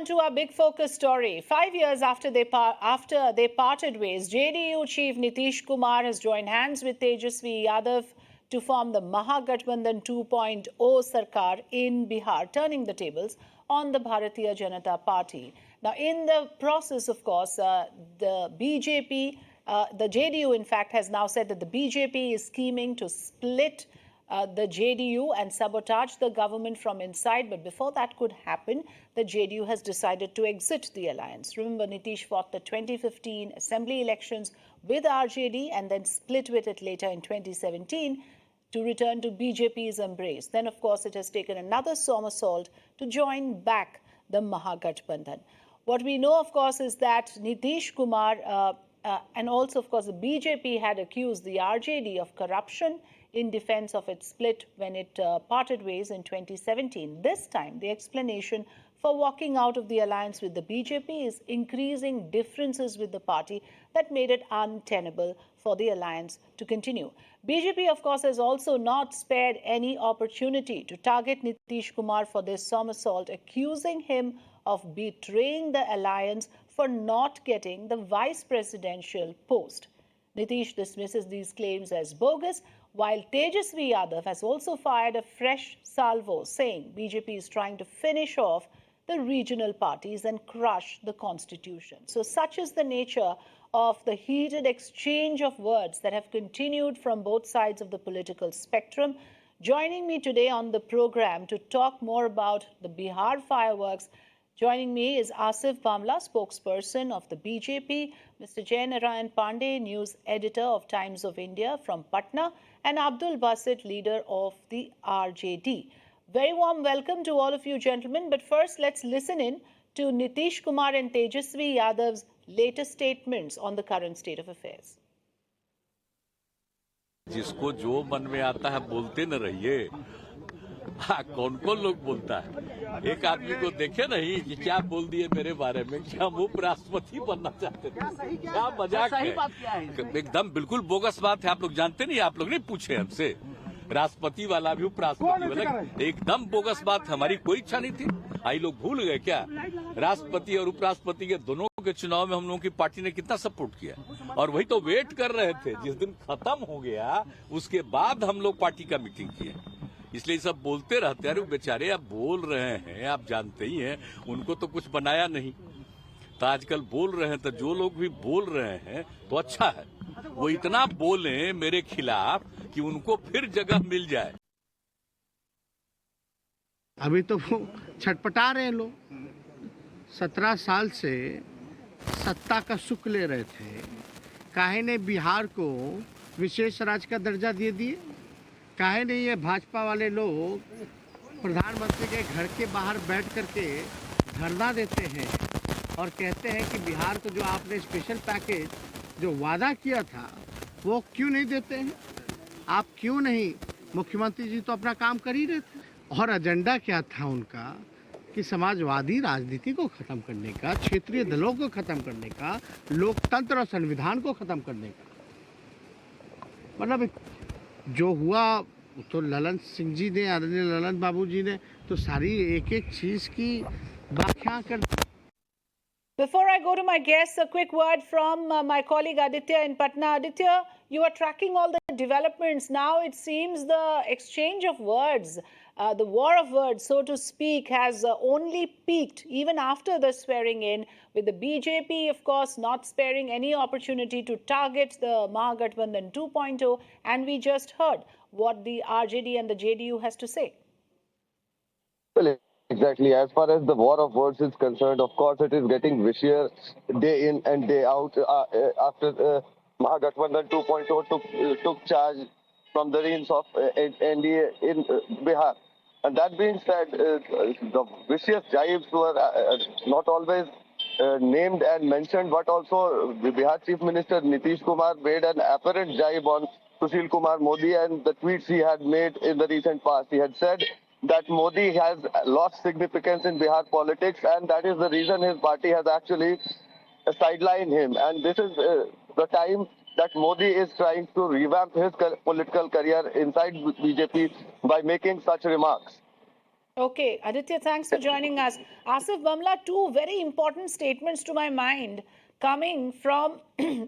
on to our big focus story. 5 years after they parted ways, JDU chief Nitish Kumar has joined hands with Tejashwi Yadav to form the Mahagathbandhan 2.0 Sarkar in Bihar, turning the tables on the Bharatiya Janata Party. Now, in the process, of course, the BJP, the JDU, in fact, has now said that the BJP is scheming to split the JDU and sabotage the government from inside. But before that could happen, the JDU has decided to exit the alliance. Remember, Nitish fought the 2015 assembly elections with RJD and then split with it later in 2017 to return to BJP's embrace. Then, of course, it has taken another somersault to join back the Mahagathbandhan. What we know, of course, is that Nitish Kumar and also, of course, the BJP had accused the RJD of corruption in defense of its split when it parted ways in 2017. This time, the explanation for walking out of the alliance with the BJP is increasing differences with the party that made it untenable for the alliance to continue. BJP, of course, has also not spared any opportunity to target Nitish Kumar for this somersault, accusing him of betraying the alliance for not getting the vice presidential post. Nitish dismisses these claims as bogus, while Tejashwi Yadav has also fired a fresh salvo, saying BJP is trying to finish off the regional parties and crush the constitution. So such is the nature of the heated exchange of words that have continued from both sides of the political spectrum. Joining me today on the program to talk more about the Bihar fireworks, joining me is Asif Bamla, spokesperson of the BJP, Mr. Jay Narayan Pandey, news editor of Times of India from Patna, and Abdul Basit, leader of the RJD. Very warm welcome to all of you gentlemen. But first, let's listen in to Nitish Kumar and Tejashwi Yadav's latest statements on the current state of affairs. जिसको जो मन में आता है बोलते न रहिए। हाँ, कौन कौन लोग बोलता है? एक आदमी को देखे नहीं कि क्या बोल दिए मेरे बारे में, क्या हम उपराष्ट्रपति बनना चाहते थे, क्या मजाक है? एकदम बिल्कुल बोगस बात है। आप लोग जानते नहीं, आप लोग नहीं पूछे हमसे। राष्ट्रपति वाला भी उपराष्ट्रपति वाला एकदम बोगस बात। हमारी कोई इच्छा नहीं थी। आई लोग भूल गए क्या? राष्ट्रपति और उपराष्ट्रपति के दोनों के चुनाव में हम लोगों की पार्टी ने कितना सपोर्ट किया, और वही तो वेट कर रहे थे। जिस दिन खत्म हो गया उसके बाद हम लोग पार्टी का मीटिंग किए। इसलिए सब बोलते रहते हैं। अरे बेचारे आप बोल रहे हैं, आप जानते ही हैं, उनको तो कुछ बनाया नहीं, तो आजकल बोल रहे हैं। तो जो लोग भी बोल रहे हैं तो अच्छा है, वो इतना बोले मेरे खिलाफ कि उनको फिर जगह मिल जाए। अभी तो वो छटपटा रहे हैं लोग। 17 साल से सत्ता का सुख ले रहे थे, काहे ने बिहार को विशेष राज्य का दर्जा दे दिए? काहे नहीं ये भाजपा वाले लोग प्रधानमंत्री के घर के बाहर बैठ करके धरना देते हैं और कहते हैं कि बिहार को जो आपने स्पेशल पैकेज जो वादा किया था वो क्यों नहीं देते हैं? आप क्यों नहीं? मुख्यमंत्री जी तो अपना काम कर ही रहे थे। और एजेंडा क्या था उनका कि समाजवादी राजनीति को खत्म करने का, क्षेत्रीय दलों को खत्म करने का, लोकतंत्र और संविधान को खत्म करने का। मतलब जो हुआ तो ललन सिंह जी ने, आदरणीय ललन बाबू जी ने तो सारी एक एक चीज की व्याख्या कर। Before I go to my guests, a quick word from my colleague Aditya in Patna. Aditya, you are tracking all the developments. Now it seems the exchange of words, the war of words, so to speak, has only peaked even after the swearing in, with the BJP, of course, not sparing any opportunity to target the Mahagathbandhan 2.0. And we just heard what the RJD and the JDU has to say. Well, exactly. As far as the war of words is concerned, of course, it is getting vicious day in and day out. After Mahagathbandhan 2.0 took charge from the reins of NDA in Bihar. And that being said, the vicious jibes were not always named and mentioned, but also the Bihar Chief Minister Nitish Kumar made an apparent jibe on Sushil Kumar Modi and the tweets he had made in the recent past. He had said that Modi has lost significance in Bihar politics, and that is the reason his party has actually sidelined him. And this is the time that Modi is trying to revamp his political career inside BJP by making such remarks. Okay, Aditya, thanks for joining us. Asif Bamla, two very important statements to my mind coming from,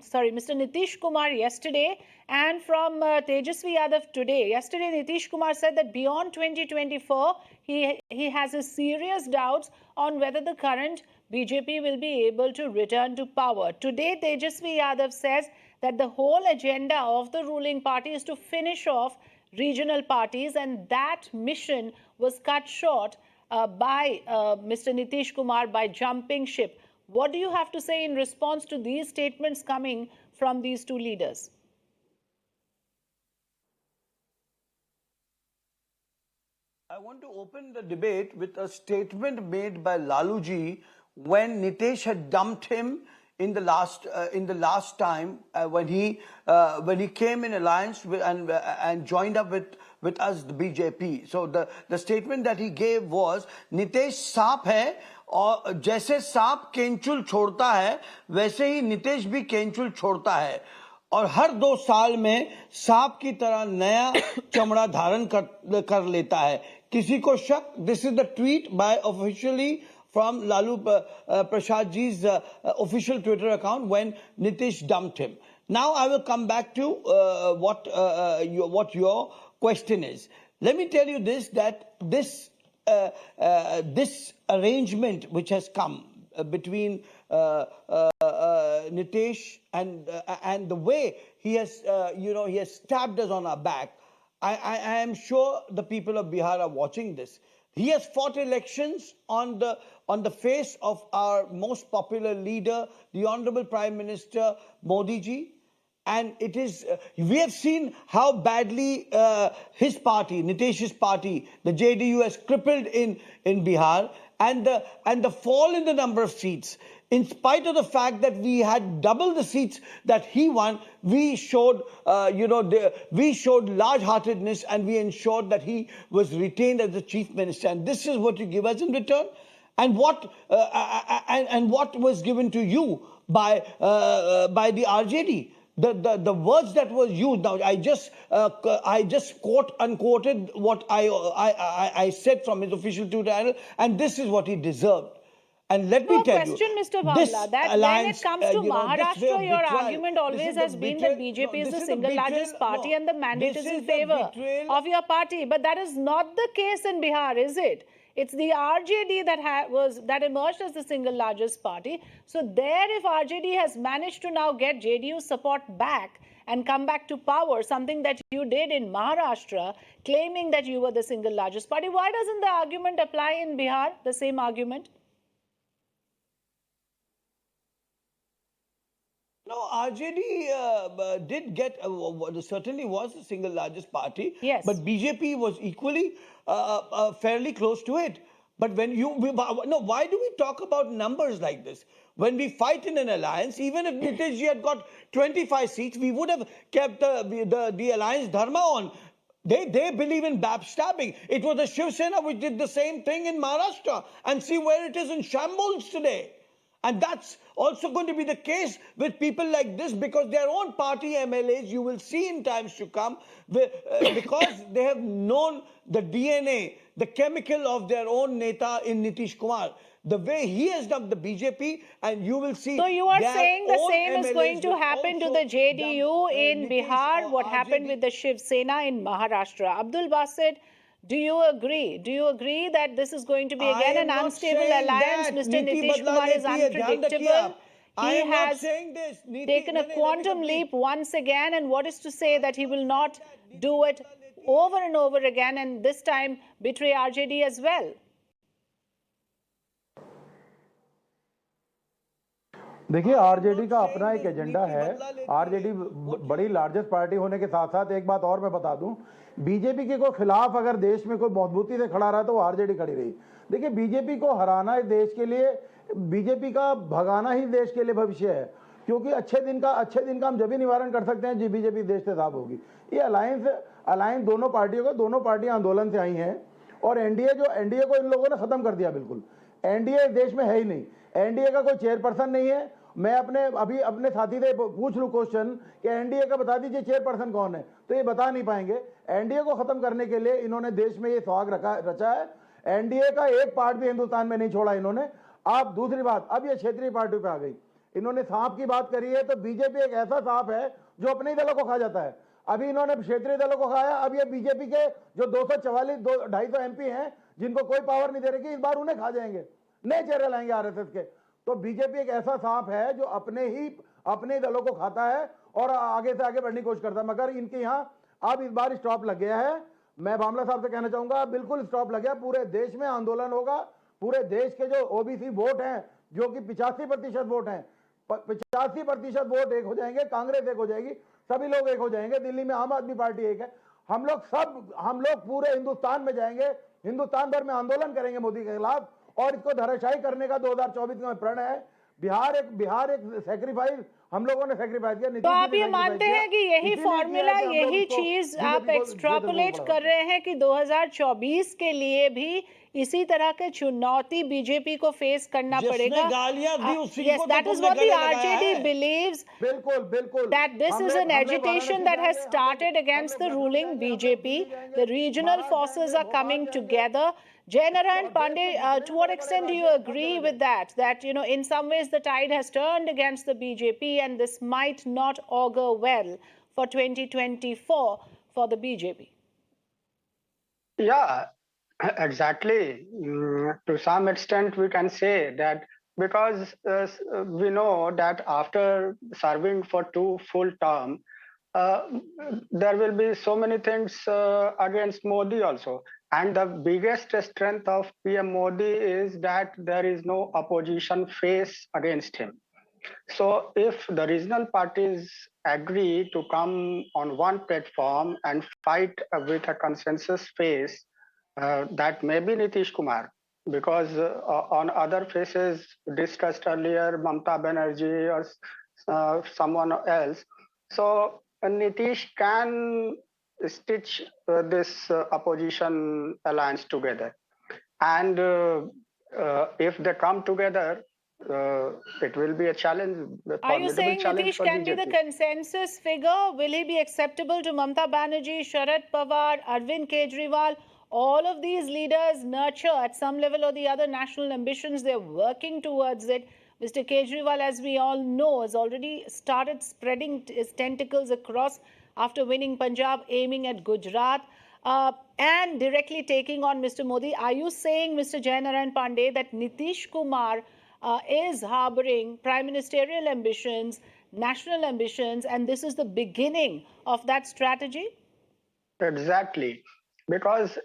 sorry, Mr. Nitish Kumar yesterday and from Tejashwi Yadav today. Yesterday, Nitish Kumar said that beyond 2024, he has his serious doubts on whether the current BJP will be able to return to power. Today, Tejashwi Yadav says that the whole agenda of the ruling party is to finish off regional parties, and that mission was cut short by Mr. Nitish Kumar by jumping ship. What do you have to say in response to these statements coming from these two leaders? I want to open the debate with a statement made by Laluji when Nitish had dumped him in the last time when he came in alliance with, and joined up with us, the BJP. So the statement that he gave was, Nitish सांप है और जैसे सांप केंचुल छोड़ता है वैसे ही नितेश भी केंचुल छोड़ता है और हर 2 साल में सांप की तरह नया चमड़ा धारण कर लेता है. किसी को शक? This is the tweet by officially from Lalu Prasad ji's official Twitter account when Nitish dumped him. Now I will come back to what your question is. Let me tell you this, that this arrangement which has come between Nitish and the way he has he has stabbed us on our back. I am sure the people of Bihar are watching this. He has fought elections on the face of our most popular leader, the Honorable Prime Minister Modi ji. And it is, we have seen how badly his party, Nitish's party, the JDU has crippled in Bihar, and the fall in the number of seats. In spite of the fact that we had double the seats that he won, we showed, we showed large-heartedness, and we ensured that he was retained as the chief minister. And this is what you give us in return. And what was given to you by the RJD. The words that was used. Now I just unquoted what I said from his official Twitter handle, and this is what he deserved. And let me tell you, Mr. Bhamla, that when it comes to Maharashtra, your argument always has been that BJP is the single largest party and the mandate is in favor of your party. But that is not the case in Bihar, is it? It's the RJD that emerged as the single largest party. So there, if RJD has managed to now get JDU support back and come back to power, something that you did in Maharashtra, claiming that you were the single largest party, why doesn't the argument apply in Bihar, the same argument? No, RJD did get, certainly was the single largest party. Yes. But BJP was equally fairly close to it. But when why do we talk about numbers like this? When we fight in an alliance, even if Nitish ji had got 25 seats, we would have kept the alliance dharma on. They believe in backstabbing. It was the Shiv Sena which did the same thing in Maharashtra. And see where it is in shambles today. And that's also going to be the case with people like this, because their own party MLAs, you will see in times to come, because they have known the DNA, the chemical of their own Neta in Nitish Kumar. The way he has done the BJP, and you will see. So you are saying the same is going to happen to the JDU in Bihar, what happened with the Shiv Sena in Maharashtra. Abdul Basit, do you agree? Do you agree that this is going to be again an unstable alliance? Mr. Nitish Kumar is unpredictable. He has taken a quantum leap once again, and what is to say that he will not do it over and over again, and this time betray RJD as well? देखिए, RJD का अपना एक agenda है. RJD बड़ी largest party होने के साथ साथ एक बात और मैं बता दूं, बीजेपी के को खिलाफ अगर देश में कोई मजबूती से खड़ा रहा तो आरजेडी खड़ी रही. देखिए, बीजेपी को हराना इस देश के लिए, बीजेपी का भगाना ही देश के लिए भविष्य है, क्योंकि अच्छे दिन का हम जब भी निवारण कर सकते हैं जब बीजेपी देश से साफ होगी. ये अलायंस दोनों पार्टियों का, दोनों पार्टियां आंदोलन से आई हैं, और एनडीए को इन लोगों ने खत्म कर दिया. बिल्कुल एनडीए देश में है ही नहीं. एनडीए का कोई चेयरपर्सन नहीं है. मैं अभी अपने साथी से पूछ लूं क्वेश्चन कि एनडीए का बता दीजिए चेयरपर्सन कौन है, तो ये बता नहीं पाएंगे. एनडीए को खत्म करने के लिए इन्होंने देश में ये स्वाग रचा है. एनडीए का एक पार्ट भी हिंदुस्तान में नहीं छोड़ा इन्होंने। आप दूसरी बात, अब ये क्षेत्रीय पार्टी पे आ गई, इन्होंने सांप की बात करी है, तो बीजेपी एक ऐसा सांप है जो अपने ही दलों को खा जाता है। अभी इन्होंने क्षेत्रीय दलों को खाया, अब ये बीजेपी के जो 244-250 एमपी हैं जिनको कोई पावर नहीं दे रही, इस बार उन्हें खा जाएंगे, नए चेहरे लाएंगे आरएसएस के। तो बीजेपी एक ऐसा सांप है जो अपने दलों को खाता है और आगे से आगे बढ़ने की कोशिश करता है। मगर इनके यहाँ अब इस बार स्टॉप लग गया है। मैं भामला साहब से कहना चाहूंगा, बिल्कुल स्टॉप लग गया, पूरे देश में आंदोलन होगा। पूरे देश के जो ओबीसी वोट हैं, जो कि 85% वोट हैं, 85% वोट एक हो जाएंगे, कांग्रेस एक हो जाएगी, सभी लोग एक हो जाएंगे। दिल्ली में आम आदमी पार्टी एक है। हम लोग पूरे हिंदुस्तान में जाएंगे, हिंदुस्तान भर में आंदोलन करेंगे मोदी के खिलाफ, और इसको धराशायी करने का 2024 में प्रण है। बिहार एक सैक्रिफाइस हम लोगों ने सैक्रिफाइस किया। तो आप ये मानते हैं कि यही फॉर्मूला, यही चीज आप एक्सट्रापोलेट कर रहे हैं कि 2024 के लिए भी इसी तरह के चुनौती बीजेपी को फेस करना पड़ेगा? Yes, that is what the RJD believes. बिल्कुल that this is an agitation that has started against the ruling BJP. The regional forces are coming together. Jainarayan Pandey, to what extent do you agree with that? That, in some ways the tide has turned against the BJP and this might not augur well for 2024 for the BJP. Yeah, exactly. To some extent, we can say that because we know that after serving for 2 full terms, there will be so many things against Modi also. And the biggest strength of PM Modi is that there is no opposition face against him. So if the regional parties agree to come on one platform and fight with a consensus face, that may be Nitish Kumar, because on other faces discussed earlier, Mamta Banerjee or someone else. So Nitish can stitch this opposition alliance together. And if they come together, it will be a challenge. Are you saying Nitish can be the consensus figure? Will he be acceptable to Mamta Banerjee, Sharad Pawar, Arvind Kejriwal? All of these leaders nurture at some level or the other national ambitions. They're working towards it. Mr. Kejriwal, as we all know, has already started spreading his tentacles across after winning Punjab, aiming at Gujarat, and directly taking on Mr. Modi. Are you saying, Mr. Jainarayan Pandey, that Nitish Kumar is harboring prime ministerial ambitions, national ambitions, and this is the beginning of that strategy? Exactly. Because,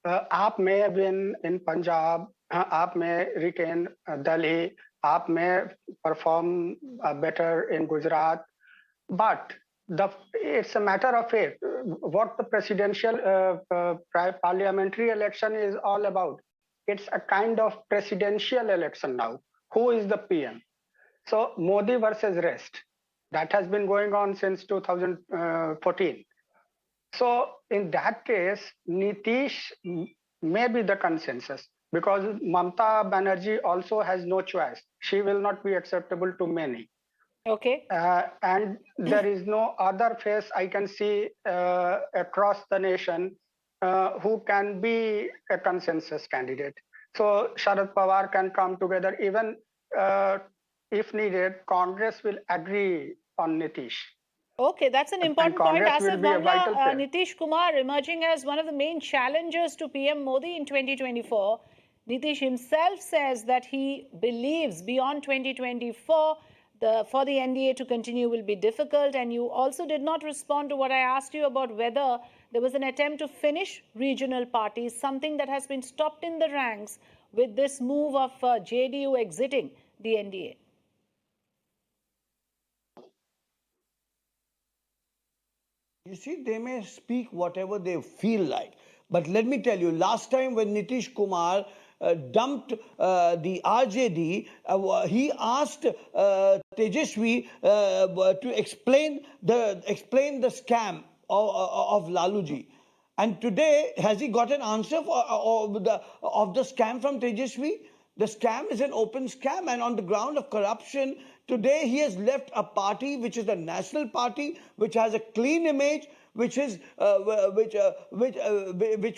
aap may win in Punjab, aap may retain Delhi, aap may perform better in Gujarat, but it's a matter of faith. What the presidential parliamentary election is all about. It's a kind of presidential election now. Who is the PM? So Modi versus rest. That has been going on since 2014. So in that case, Nitish may be the consensus, because Mamta Banerjee also has no choice. She will not be acceptable to many. Okay. And there is no other face I can see across the nation who can be a consensus candidate. So Sharad Pawar can come together. Even if needed, Congress will agree on Nitish. Okay, that's an important point. Asif Bangla, Nitish Kumar emerging as one of the main challengers to PM Modi in 2024. Nitish himself says that he believes beyond 2024, for the NDA to continue will be difficult. And you also did not respond to what I asked you about whether there was an attempt to finish regional parties, something that has been stopped in the ranks with this move of JDU exiting the NDA. You see, they may speak whatever they feel like. But let me tell you, last time when Nitish Kumar dumped the RJD, he asked Tejashwi to explain the scam of Laluji. And today, has he got an answer of the scam from Tejashwi? The scam is an open scam, and on the ground of corruption, today he has left a party which is a national party, which has a clean image, which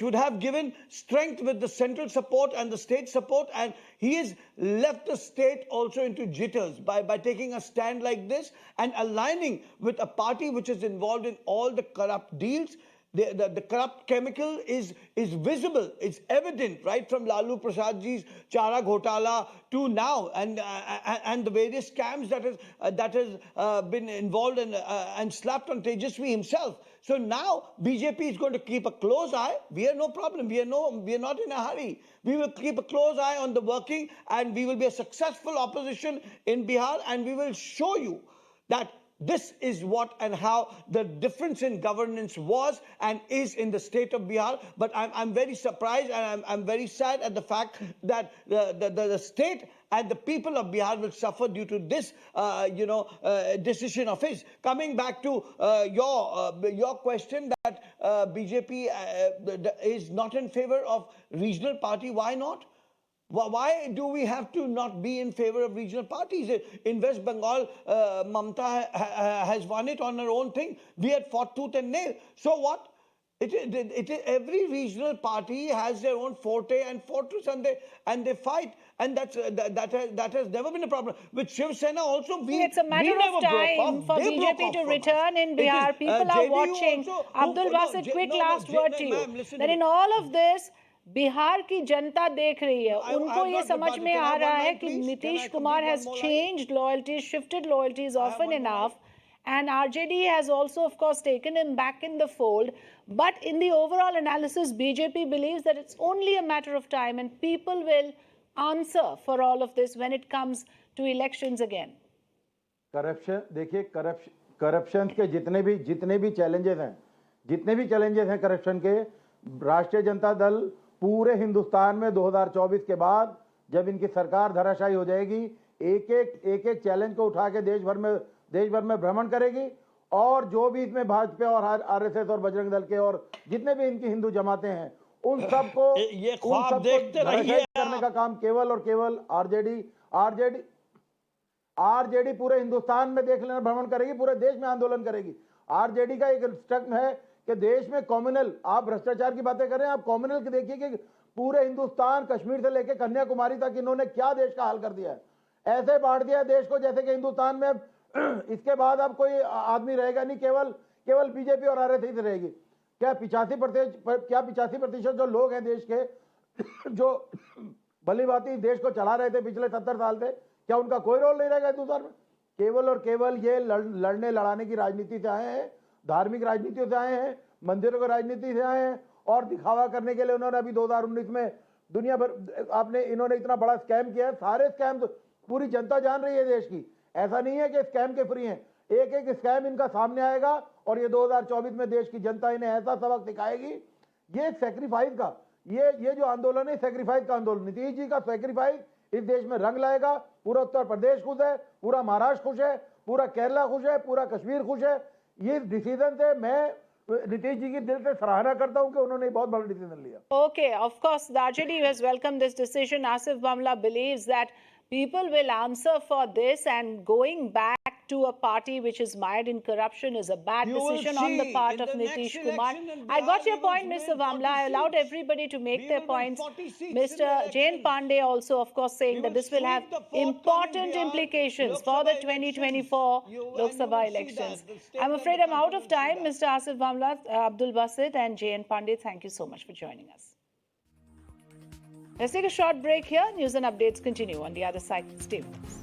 would have given strength with the central support and the state support, and he has left the state also into jitters by taking a stand like this and aligning with a party which is involved in all the corrupt deals. The corrupt chemical is visible, it's evident, right from Lalu Prasadji's Chara Ghotala to now, and the various scams that has been involved and slapped on Tejashwi himself. So now BJP is going to keep a close eye. We have no problem. We are not in a hurry. We will keep a close eye on the working, and we will be a successful opposition in Bihar, and we will show you that this is what and how the difference in governance was and is in the state of Bihar. But I'm very surprised and I'm very sad at the fact that the state and the people of Bihar will suffer due to this, decision of his. Coming back to your question that BJP is not in favor of regional party. Why not? Why do we have to not be in favor of regional parties? In West Bengal, Mamata has won it on her own thing. We had fought tooth and nail. So what? Every regional party has their own forte and fortress, and they fight, and that has never been a problem. With Shiv Sena also, it's a matter of time for BJP to return in Bihar. People are watching. Abdul Basit, quick last word to you. That in all of this, Bihar की जनता देख रही है, उनको ये समझ में आ रहा है कि Nitish Kumar has changed loyalties, shifted loyalties often enough, and RJD has also of course taken him back in the fold. But in the overall analysis, BJP believes that it's only a matter of time and people will answer for all of this when it comes to elections again. Corruption, देखिए corruption के जितने भी challenges हैं corruption के, राष्ट्रीय जनता दल पूरे हिंदुस्तान में 2024 के बाद जब इनकी सरकार धराशायी हो जाएगी, एक चैलेंज को उठा के देश भर में भ्रमण करेगी, और जो भी इसमें भाजपा और आरएसएस और बजरंग दल के और जितने भी इनकी हिंदू जमातें हैं, उन सबको करने का काम केवल और केवल आरजेडी पूरे हिंदुस्तान में देख लेना भ्रमण करेगी, पूरे देश में आंदोलन करेगी। आरजेडी का एक स्ट्रक्चर है कि देश में कम्युनल, आप भ्रष्टाचार की बातें कर रहे हैं, आप कम्युनल की देखिए कि पूरे हिंदुस्तान, कश्मीर से लेकर कन्याकुमारी तक इन्होंने क्या देश का हाल कर दिया है। ऐसे बांट दिया है देश को जैसे कि हिंदुस्तान में इसके बाद अब कोई आदमी रहेगा नहीं, केवल बीजेपी और आरएसएस रहेगी। क्या 85% जो लोग हैं देश के, जो भली भांति देश को चला रहे थे पिछले 70 साल से, क्या उनका कोई रोल नहीं रहेगा हिंदुस्तान में? केवल और केवल ये लड़ने लड़ाने की राजनीति से आए हैं, धार्मिक राजनीतियों से आए हैं, मंदिरों की राजनीति से आए हैं, और दिखावा करने के लिए उन्होंने अभी 2019 में दुनिया भर इन्होंने इतना बड़ा स्कैम किया है। सारे स्कैम तो पूरी जनता जान रही है देश की, ऐसा नहीं है कि स्कैम के फ्री हैं। एक स्कैम इनका सामने आएगा और ये 2024 में देश की जनता इन्हें ऐसा सबक सिखाएगी। ये सैक्रिफाइस का, ये जो आंदोलन है, सैक्रिफाइस का आंदोलन, नीतीश जी का सैक्रिफाइस इस देश में रंग लाएगा। पूरा उत्तर प्रदेश खुश है, पूरा महाराष्ट्र खुश है, पूरा केरला खुश है, पूरा कश्मीर खुश है। ये डिसीजन से मैं नीतीश जी की दिल से सराहना करता हूं कि उन्होंने बहुत बड़ा डिसीजन लिया। Okay, of course, the RJD has welcomed this decision. Asif Bamla believes that people will answer for this, and going back to a party which is mired in corruption is a bad decision on the part of Nitish Kumar. I got your point, Mr. Bamla. I allowed everybody to make their points. Mr. Jain Pandey also, of course, saying that this will have important implications for the 2024 Lok Sabha elections. I'm afraid I'm out of time. Mr. Asif Bamla, Abdul Basit and Jain Pandey, thank you so much for joining us. Let's take a short break here. News and updates continue on the other side. Stay with us.